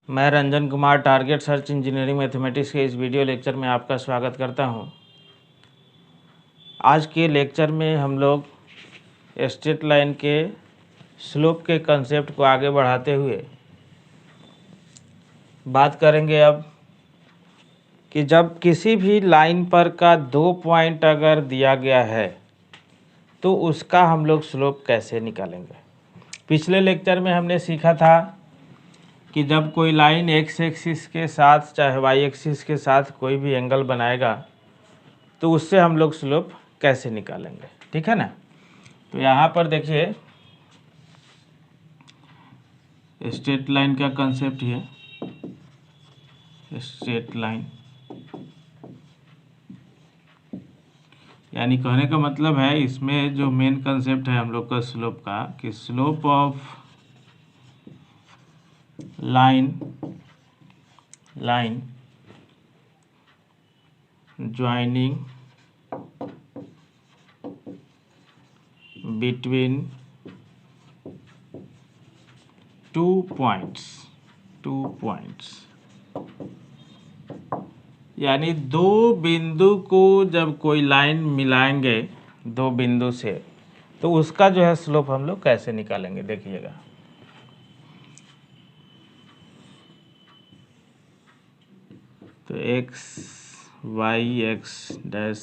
मैं Ranjan Kumar target search engineering mathematics के इस वीडियो लेक्चर में आपका स्वागत करता हूं। आज के लेक्चर में हम लोग स्ट्रेट लाइन के स्लोप के कंसेप्ट को आगे बढ़ाते हुए बात करेंगे अब कि जब किसी भी लाइन पर का 2 पॉइंट अगर दिया गया है तो उसका हम लोग स्लोप कैसे निकालेंगे। पिछले लेक्चर में हमने सीखा था कि जब कोई लाइन एक्स एक्सिस के साथ चाहे वाई एक्सिस के साथ कोई भी एंगल बनाएगा तो उससे हम लोग स्लोप कैसे निकालेंगे, ठीक है ना। तो यहाँ पर देखिए स्ट्रेट लाइन का कंसेप्ट है। स्ट्रेट लाइन यानी कहने का मतलब है इसमें जो मेन कंसेप्ट है हम लोग का स्लोप का कि slope of line joining between two points यानी दो बिंदु को जब कोई लाइन मिलाएंगे दो बिंदु से तो उसका जो है स्लोप हम लोग कैसे निकालेंगे। देखिएगा तो X Y X dash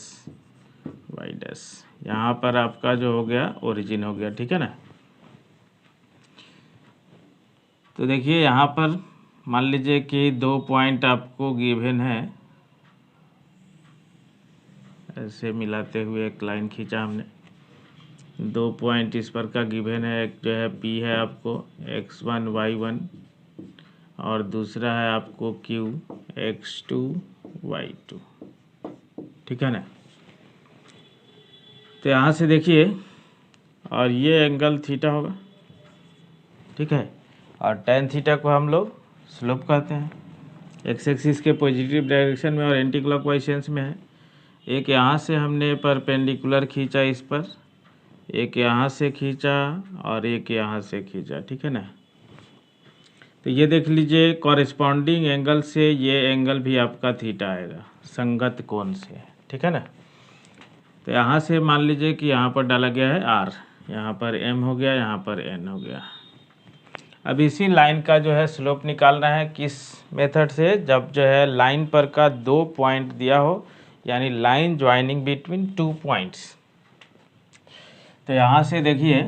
Y dash यहाँ पर आपका जो हो गया ओरिजिन हो गया, ठीक है ना। तो देखिए यहाँ पर मान लीजिए कि 2 पॉइंट आपको गिवन है, ऐसे मिलाते हुए एक लाइन खींचा हमने। 2 पॉइंट इस पर का गिवन है, एक जो है P है आपको x1 y1 और दूसरा है आपको Q x2 y2, ठीक है ना। तो यहाँ से देखिए और ये एंगल थीटा होगा, ठीक है, और टेन थीटा को हम लोग स्लोप कहते हैं। एक्स एक्सिस के पॉजिटिव डायरेक्शन में और एंटी क्लॉकवाइज सेंस में है। एक यहाँ से हमने परपेंडिकुलर खींचा इस पर, एक यहाँ से खींचा और एक यहाँ से खींचा, ठीक है ना। तो ये देख लीजिए कॉरेस्पॉन्डिंग एंगल से ये एंगल भी आपका थीटा आएगा संगत कोण से, ठीक है ना। तो यहाँ से मान लीजिए कि यहाँ पर डाला गया है R, यहाँ पर M हो गया, यहाँ पर N हो गया। अब इसी लाइन का जो है स्लोप निकालना है किस मेथड से, जब जो है लाइन पर का 2 पॉइंट दिया हो यानी लाइन ज्वाइनिंग बिटवीन 2 पॉइंट्स। तो यहाँ से देखिए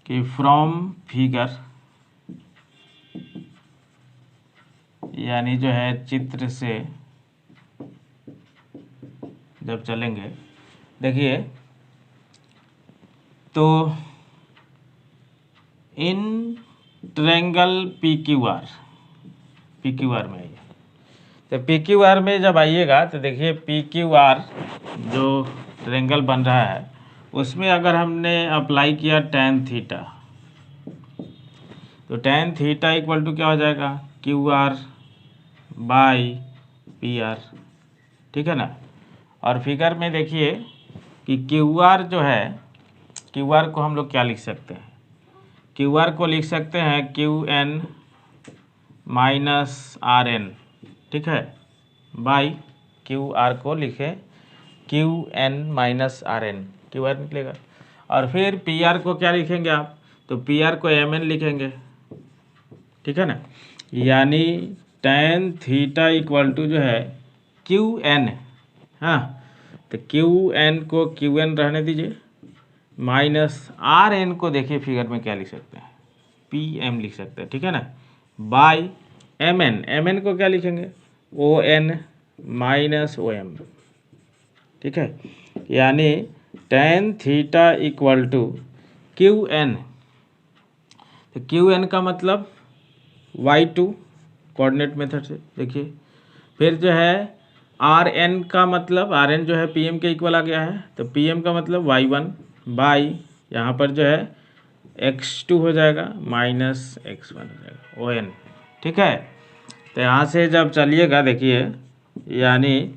कि फ्रॉम फिगर यानी जो है चित्र से जब चलेंगे, देखिए तो इन ट्रायंगल PQR में आइए। तो PQR में जब आइएगा तो देखिए PQR जो ट्रायंगल बन रहा है उसमें अगर हमने अप्लाई किया tan थीटा तो tan थीटा इक्वल टू क्या हो जाएगा QR बाई PR, ठीक है ना। और फिगर में देखिए कि QR जो है QR को हम लोग क्या लिख सकते हैं, QR को लिख सकते हैं QN माइनस RN, ठीक है, बाई QR को लिखे QN माइनस RN, QR निकलेगा। और फिर PR को क्या लिखेंगे आप, तो PR को MN लिखेंगे, ठीक है ना। यानी tan थीटा इक्वल टू जो है QN, हाँ, तो QN को QN रहने दीजिए माइनस RN को देखिए फिगर में क्या लिख सकते हैं PM लिख सकते हैं, ठीक है ना, बाई MN को क्या लिखेंगे ON माइनस OM, ठीक है। यानी tan theta equal to QN, तो QN का मतलब y2 कोऑर्डिनेट मेथड से देखिए। फिर जो है RN का मतलब RN जो है PM के इक्वल आ गया है, तो PM का मतलब y1 बाई यहाँ पर जो है x2 हो जाएगा माइनस x1 हो जाएगा ON, ठीक है। तो यहाँ से जब चलिएगा देखिए यानी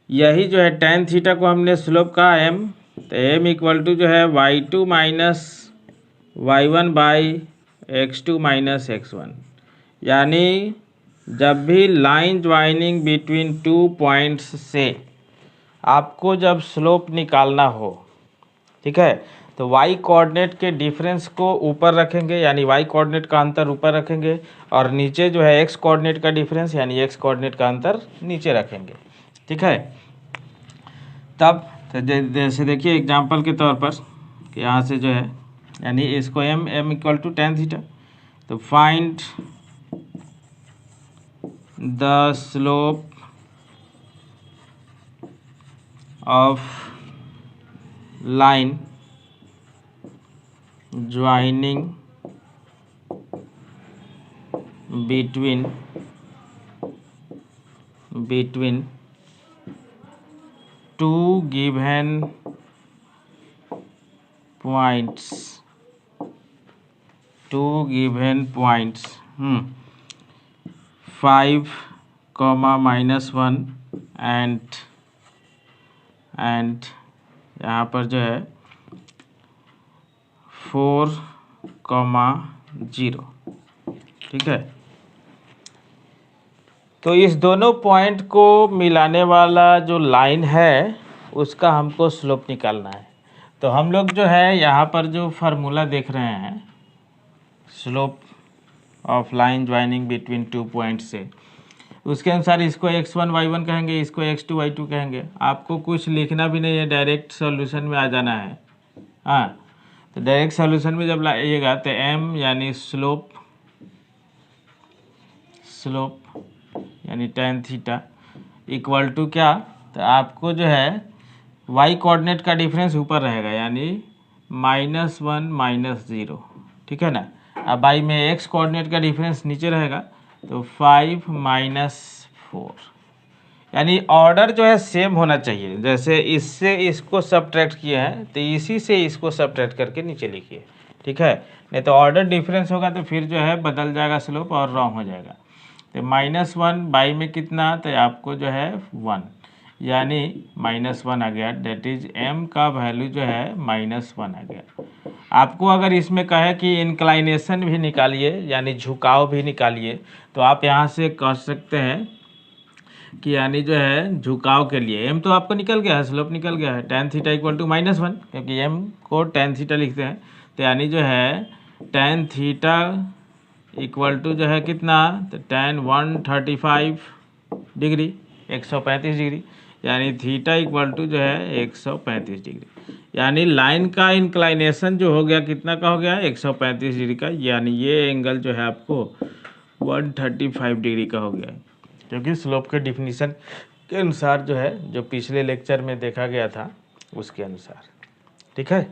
यही जो है tan थीटा को हमने स्लोप का M, तो M इक्वल टू जो है y2 minus y1 by x2 minus x1, यानी जब भी लाइन ज्वाइनिंग बिटवीन 2 पॉइंट्स से आपको जब स्लोप निकालना हो, ठीक है, तो वाई कोऑर्डिनेट के डिफरेंस को ऊपर रखेंगे, यानी वाई कोऑर्डिनेट का अंतर ऊपर रखेंगे, और नीचे जो है एक्स कोऑर्डिनेट का डिफरेंस यानी एक्स कोऑर्डिनेट का अंतर नीचे रखेंगे, ठीक है। तब तो जैसे देखिए एग्जांपल के तौर पर कि यहाँ से जो है यानी इसको m equal to tan theta, तो find the slope of line joining between two given points 5, -1 and यहाँ पर जो है 4, 0, ठीक है। तो इस दोनों पॉइंट को मिलाने वाला जो लाइन है उसका हमको स्लोप निकालना है। तो हम लोग जो है यहाँ पर जो फार्मूला देख रहे हैं slope of line joining between 2 point से, उसके अनुसार इसको x1 y1 कहेंगे, इसको x2 y2 कहेंगे। आपको कुछ लिखना भी नहीं है, डायरेक्ट सॉल्यूशन में आ जाना है। हाँ, तो डायरेक्ट सॉल्यूशन में जब लाइएगा तो m यानी स्लोप यानी tan थीटा इक्वल टू क्या, तो आपको जो है y कोऑर्डिनेट का डिफरेंस ऊपर रहेगा यानी -1 -0, ठीक है ना। अब y में x कोऑर्डिनेट का डिफरेंस नीचे रहेगा तो 5 -4, यानी ऑर्डर जो है सेम होना चाहिए। जैसे इससे इसको सब्ट्रैक्ट किए हैं तो इसी से इसको सब्ट्रैक्ट करके नीचे लिखिए, ठीक है। नहीं तो ऑर्डर डिफरेंस होगा तो फिर जो है बदल जाएगा स्लोप और रॉन्ग हो जाएगा। तो -1 बाई में कितना, तो आपको जो है 1 यानी -1 आ गया, डेट इज m का वैल्यू जो है -1 आ गया। आपको अगर इसमें कहे कि इंक्लाइनेशन भी निकालिए यानी झुकाव भी निकालिए तो आप यहाँ से कर सकते हैं कि यानी जो है झुकाव के लिए m तो आपको निकल गया है, स्लोप निकल गया है, tan थीटा इक्वल टू -1, क्योंकि m को tan थीटा लिखते हैं। तो यानी जो है tan थीटा इक्वल टू जो है कितना, तो tan 135 डिग्री 135 डिग्री, यानी थीटा इक्वल टू जो है 135 डिग्री। यानी लाइन का इंक्लाइनेशन जो हो गया कितना का हो गया, 135 डिग्री का, यानी ये एंगल जो है आपको 135 डिग्री का हो गया है, क्योंकि स्लोप के डिफिनीशन के अनुसार जो है जो पिछले लेक्चर में देखा गया था उसके अनुसार, ठीक है।